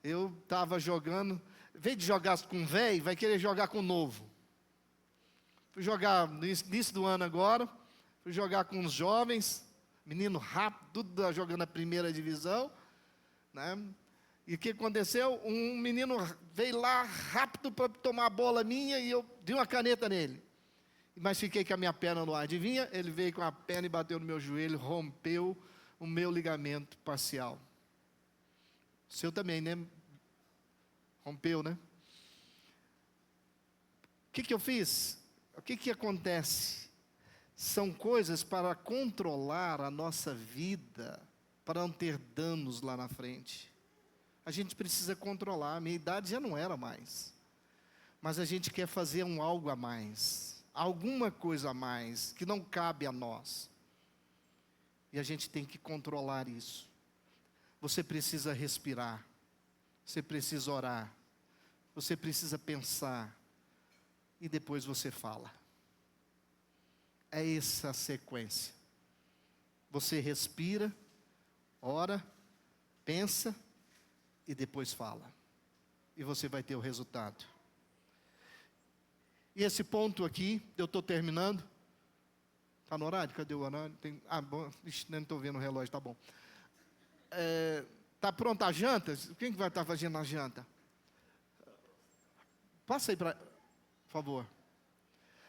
Eu estava jogando, em vez de jogar com velho, vai querer jogar com novo. Fui jogar no início do ano agora, fui jogar com os jovens, menino rápido, tudo jogando a primeira divisão, né? E o que aconteceu? Um menino veio lá rápido para tomar a bola minha e eu dei uma caneta nele. Mas fiquei com a minha perna no ar. Adivinha? Ele veio com a perna e bateu no meu joelho, rompeu o meu ligamento parcial. O seu também, né? Rompeu, né? O que eu fiz? O que acontece? São coisas para controlar a nossa vida, para não ter danos lá na frente. A gente precisa controlar. A minha idade já não era mais. Mas a gente quer fazer algo a mais. Alguma coisa a mais, que não cabe a nós. E a gente tem que controlar isso. Você precisa respirar. Você precisa orar. Você precisa pensar. E depois você fala. é essa sequência. Você respira, ora, pensa e depois fala. E você vai ter o resultado. E esse ponto aqui, eu estou terminando. Está no horário? Cadê o horário? Bom, não estou vendo o relógio, tá bom. Está pronta a janta? Quem que vai estar fazendo a janta? Passa aí, por favor.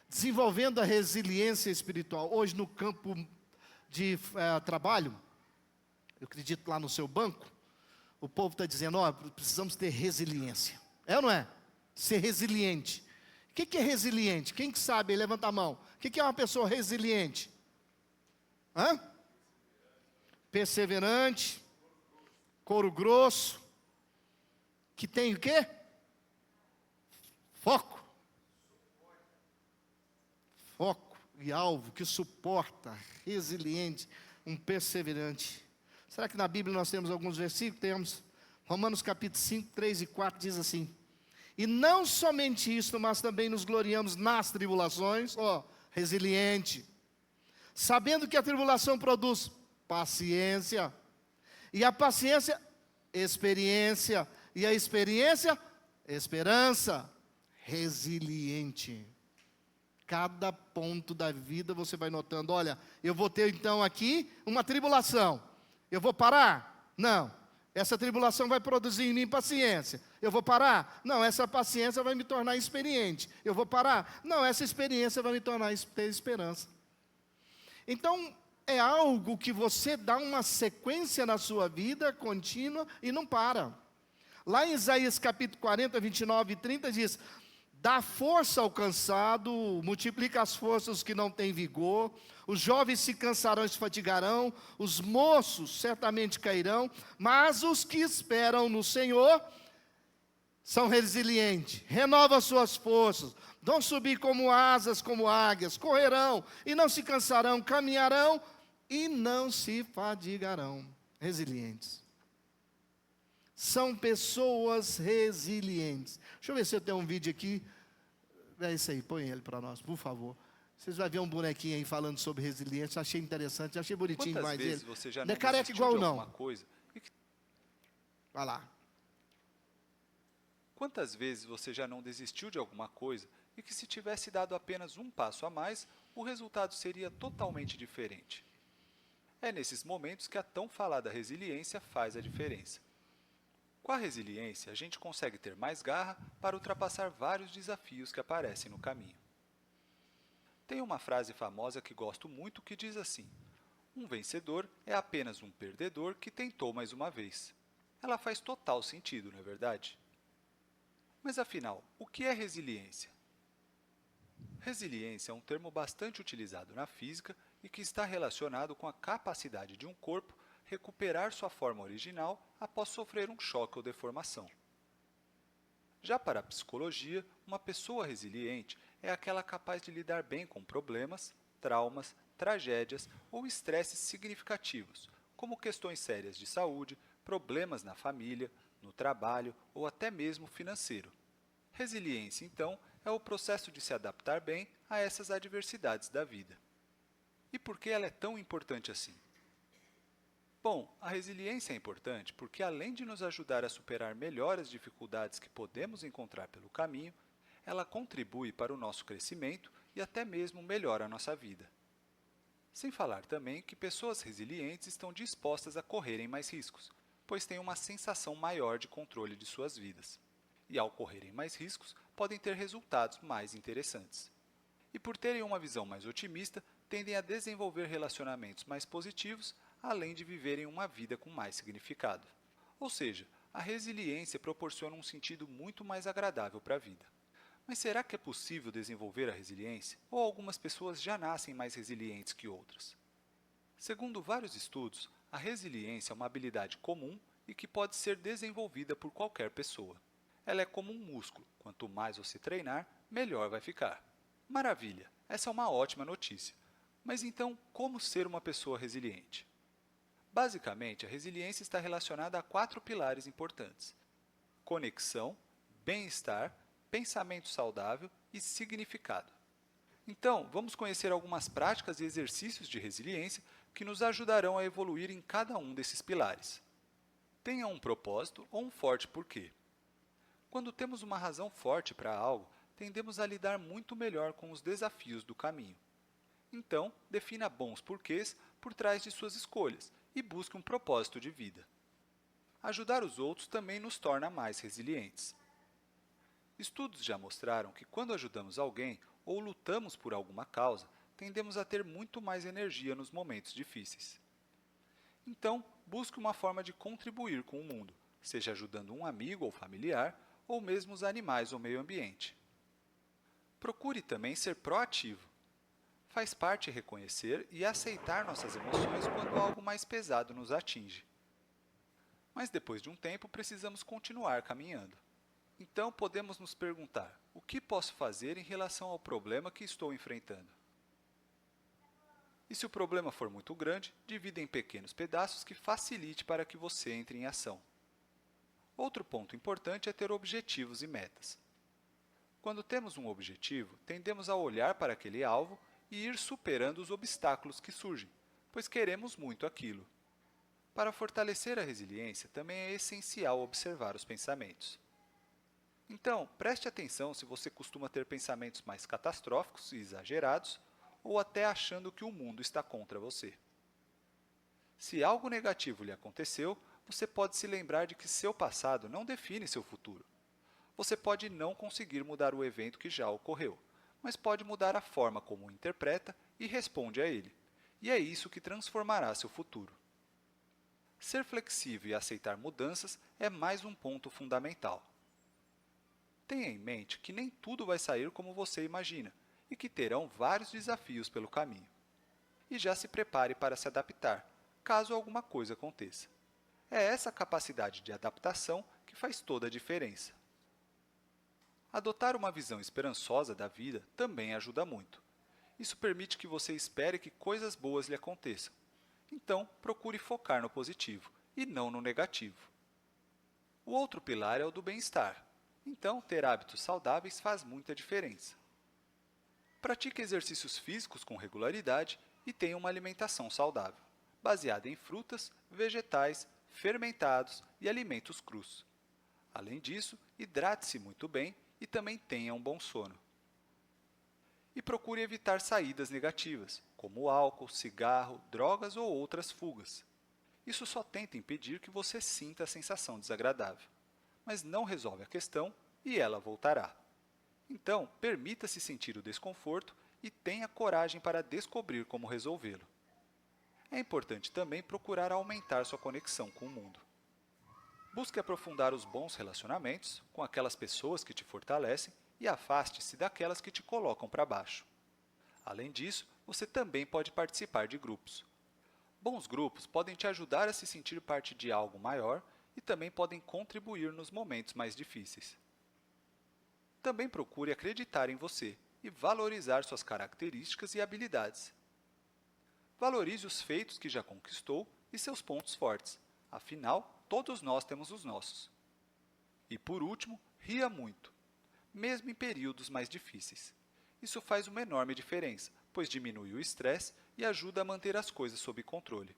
Desenvolvendo a resiliência espiritual. Hoje, no campo de trabalho, eu acredito lá no seu banco, o povo está dizendo, precisamos ter resiliência. É ou não é? Ser resiliente. O que é resiliente? Quem que sabe? Levanta a mão. O que é uma pessoa resiliente? Perseverante, couro grosso, que tem o quê? Foco. Foco e alvo, que suporta, resiliente, um perseverante. Será que na Bíblia nós temos alguns versículos? Temos. Romanos capítulo 5, 3 e 4 diz assim: e não somente isso, mas também nos gloriamos nas tribulações, resiliente, sabendo que a tribulação produz paciência, e a paciência, experiência, e a experiência, esperança, resiliente. Cada ponto da vida você vai notando, olha, eu vou ter então aqui uma tribulação, eu vou parar? Não. Essa tribulação vai produzir em mim paciência. Eu vou parar? Não, essa paciência vai me tornar experiente. Eu vou parar? Não, essa experiência vai me tornar ter esperança. Então, é algo que você dá uma sequência na sua vida contínua e não para. Lá em Isaías capítulo 40, 29 e 30 diz: dá força ao cansado, multiplica as forças que não têm vigor, os jovens se cansarão e se fatigarão, os moços certamente cairão, mas os que esperam no Senhor são resilientes, renovam suas forças, vão subir como asas, como águias, correrão e não se cansarão, caminharão e não se fadigarão. Resilientes. São pessoas resilientes. Deixa eu ver se eu tenho um vídeo aqui. É isso aí, põe ele para nós, por favor. Vocês vão ver um bonequinho aí falando sobre resiliência. Achei interessante, achei bonitinho demais ele. Quantas vezes você já não é careca igual não. Coisa Vai lá. Quantas vezes você já não desistiu de alguma coisa e que se tivesse dado apenas um passo a mais, o resultado seria totalmente diferente? É nesses momentos que a tão falada resiliência faz a diferença. Com a resiliência, a gente consegue ter mais garra para ultrapassar vários desafios que aparecem no caminho. Tem uma frase famosa que gosto muito que diz assim: um vencedor é apenas um perdedor que tentou mais uma vez. Ela faz total sentido, não é verdade? Mas afinal, o que é resiliência? Resiliência é um termo bastante utilizado na física e que está relacionado com a capacidade de um corpo recuperar sua forma original após sofrer um choque ou deformação. Já para a psicologia, uma pessoa resiliente é aquela capaz de lidar bem com problemas, traumas, tragédias ou estresses significativos, como questões sérias de saúde, problemas na família, no trabalho ou até mesmo financeiro. Resiliência, então, é o processo de se adaptar bem a essas adversidades da vida. E por que ela é tão importante assim? Bom, a resiliência é importante porque, além de nos ajudar a superar melhor as dificuldades que podemos encontrar pelo caminho, ela contribui para o nosso crescimento e até mesmo melhora a nossa vida. Sem falar também que pessoas resilientes estão dispostas a correrem mais riscos, pois têm uma sensação maior de controle de suas vidas. E ao correrem mais riscos, podem ter resultados mais interessantes. E por terem uma visão mais otimista, tendem a desenvolver relacionamentos mais positivos, além de viverem uma vida com mais significado. Ou seja, a resiliência proporciona um sentido muito mais agradável para a vida. Mas será que é possível desenvolver a resiliência? Ou algumas pessoas já nascem mais resilientes que outras? Segundo vários estudos, a resiliência é uma habilidade comum e que pode ser desenvolvida por qualquer pessoa. Ela é como um músculo, quanto mais você treinar, melhor vai ficar. Maravilha, essa é uma ótima notícia. Mas então, como ser uma pessoa resiliente? Basicamente, a resiliência está relacionada a 4 pilares importantes: conexão, bem-estar, pensamento saudável e significado. Então, vamos conhecer algumas práticas e exercícios de resiliência que nos ajudarão a evoluir em cada um desses pilares. Tenha um propósito ou um forte porquê. Quando temos uma razão forte para algo, tendemos a lidar muito melhor com os desafios do caminho. Então, defina bons porquês por trás de suas escolhas e busque um propósito de vida. Ajudar os outros também nos torna mais resilientes. Estudos já mostraram que quando ajudamos alguém ou lutamos por alguma causa, tendemos a ter muito mais energia nos momentos difíceis. Então, busque uma forma de contribuir com o mundo, seja ajudando um amigo ou familiar, ou mesmo os animais ou meio ambiente. Procure também ser proativo. Faz parte reconhecer e aceitar nossas emoções quando algo mais pesado nos atinge. Mas depois de um tempo, precisamos continuar caminhando. Então, podemos nos perguntar: o que posso fazer em relação ao problema que estou enfrentando? E se o problema for muito grande, divida em pequenos pedaços que facilite para que você entre em ação. Outro ponto importante é ter objetivos e metas. Quando temos um objetivo, tendemos a olhar para aquele alvo e ir superando os obstáculos que surgem, pois queremos muito aquilo. Para fortalecer a resiliência, também é essencial observar os pensamentos. Então, preste atenção se você costuma ter pensamentos mais catastróficos e exagerados, ou até achando que o mundo está contra você. Se algo negativo lhe aconteceu, você pode se lembrar de que seu passado não define seu futuro. Você pode não conseguir mudar o evento que já ocorreu, mas pode mudar a forma como o interpreta e responde a ele. E é isso que transformará seu futuro. Ser flexível e aceitar mudanças é mais um ponto fundamental. Tenha em mente que nem tudo vai sair como você imagina e que terão vários desafios pelo caminho. E já se prepare para se adaptar, caso alguma coisa aconteça. É essa capacidade de adaptação que faz toda a diferença. Adotar uma visão esperançosa da vida também ajuda muito. Isso permite que você espere que coisas boas lhe aconteçam. Então, procure focar no positivo e não no negativo. O outro pilar é o do bem-estar. Então, ter hábitos saudáveis faz muita diferença. Pratique exercícios físicos com regularidade e tenha uma alimentação saudável, baseada em frutas, vegetais, fermentados e alimentos crus. Além disso, hidrate-se muito bem e também tenha um bom sono. E procure evitar saídas negativas, como álcool, cigarro, drogas ou outras fugas. Isso só tenta impedir que você sinta a sensação desagradável, mas não resolve a questão e ela voltará. Então, permita-se sentir o desconforto e tenha coragem para descobrir como resolvê-lo. É importante também procurar aumentar sua conexão com o mundo. Busque aprofundar os bons relacionamentos com aquelas pessoas que te fortalecem e afaste-se daquelas que te colocam para baixo. Além disso, você também pode participar de grupos. Bons grupos podem te ajudar a se sentir parte de algo maior e também podem contribuir nos momentos mais difíceis. Também procure acreditar em você e valorizar suas características e habilidades. Valorize os feitos que já conquistou e seus pontos fortes. Afinal, todos nós temos os nossos. E por último, ria muito, mesmo em períodos mais difíceis. Isso faz uma enorme diferença, pois diminui o estresse e ajuda a manter as coisas sob controle.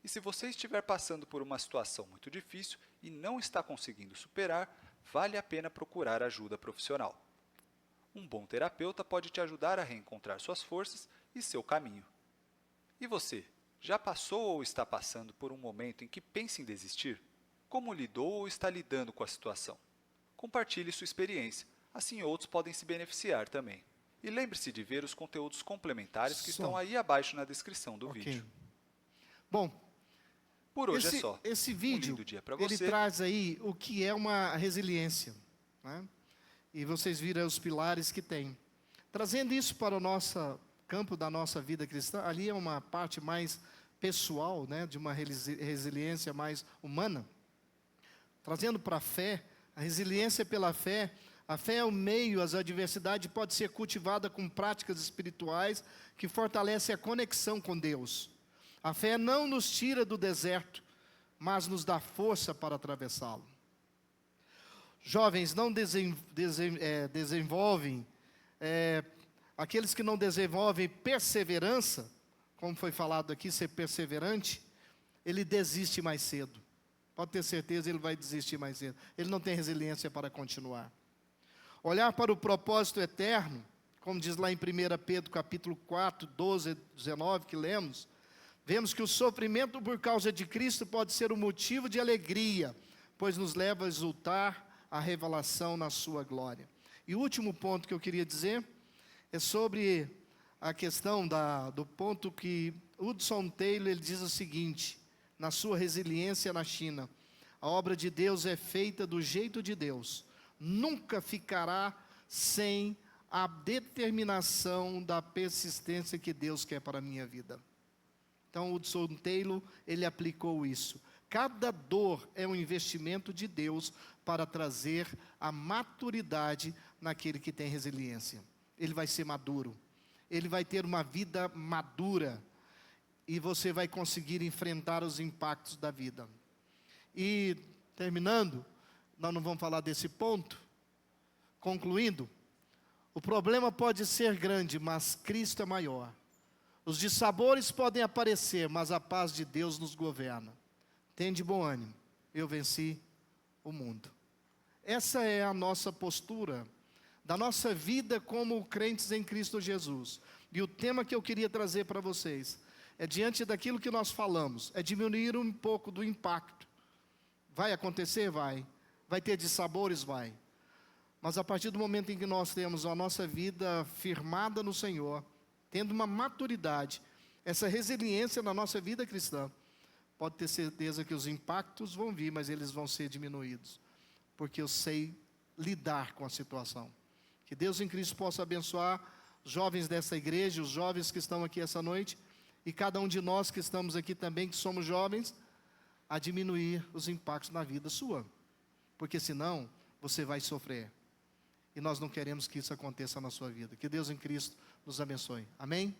E se você estiver passando por uma situação muito difícil e não está conseguindo superar, vale a pena procurar ajuda profissional. Um bom terapeuta pode te ajudar a reencontrar suas forças e seu caminho. E você, já passou ou está passando por um momento em que pensa em desistir? Como lidou ou está lidando com a situação? Compartilhe sua experiência, assim outros podem se beneficiar também. E lembre-se de ver os conteúdos complementares que estão aí abaixo na descrição do vídeo. Bom, por hoje é só. Esse vídeo, lindo dia pra ele você. traz aí o que é uma resiliência, né? E vocês viram os pilares que tem. Trazendo isso para o nosso campo da nossa vida cristã, ali é uma parte mais pessoal, né? De uma resiliência mais humana. Trazendo para a fé, a resiliência pela fé, a fé é o meio, as adversidades pode ser cultivada com práticas espirituais que fortalecem a conexão com Deus. A fé não nos tira do deserto, mas nos dá força para atravessá-lo. Jovens não desenvolvem aqueles que não desenvolvem perseverança, como foi falado aqui, ser perseverante, ele desiste mais cedo. Pode ter certeza, ele vai desistir mais cedo. Ele não tem resiliência para continuar. Olhar para o propósito eterno, como diz lá em 1 Pedro capítulo 4, 12 e 19, que lemos, vemos que o sofrimento por causa de Cristo pode ser um motivo de alegria, pois nos leva a exultar a revelação na sua glória. E o último ponto que eu queria dizer é sobre a questão do ponto que Hudson Taylor ele diz o seguinte, na sua Resiliência na China: a obra de Deus é feita do jeito de Deus, nunca ficará sem a determinação da persistência que Deus quer para a minha vida. Então Hudson Taylor, ele aplicou isso. Cada dor é um investimento de Deus para trazer a maturidade naquele que tem resiliência. Ele vai ser maduro, ele vai ter uma vida madura, e você vai conseguir enfrentar os impactos da vida. E, terminando, nós não vamos falar desse ponto, concluindo, o problema pode ser grande, mas Cristo é maior. Os dissabores podem aparecer, mas a paz de Deus nos governa. Tende bom ânimo, eu venci o mundo. Essa é a nossa postura, da nossa vida como crentes em Cristo Jesus. E o tema que eu queria trazer para vocês é, diante daquilo que nós falamos, é diminuir um pouco do impacto. Vai acontecer? Vai. Vai ter dissabores? Vai. Mas a partir do momento em que nós temos a nossa vida firmada no Senhor, tendo uma maturidade, essa resiliência na nossa vida cristã, pode ter certeza que os impactos vão vir, mas eles vão ser diminuídos, porque eu sei lidar com a situação. Que Deus em Cristo possa abençoar os jovens dessa igreja, os jovens que estão aqui essa noite, e cada um de nós que estamos aqui também, que somos jovens, a diminuir os impactos na vida sua, porque senão você vai sofrer, e nós não queremos que isso aconteça na sua vida. Que Deus em Cristo nos abençoe. Amém?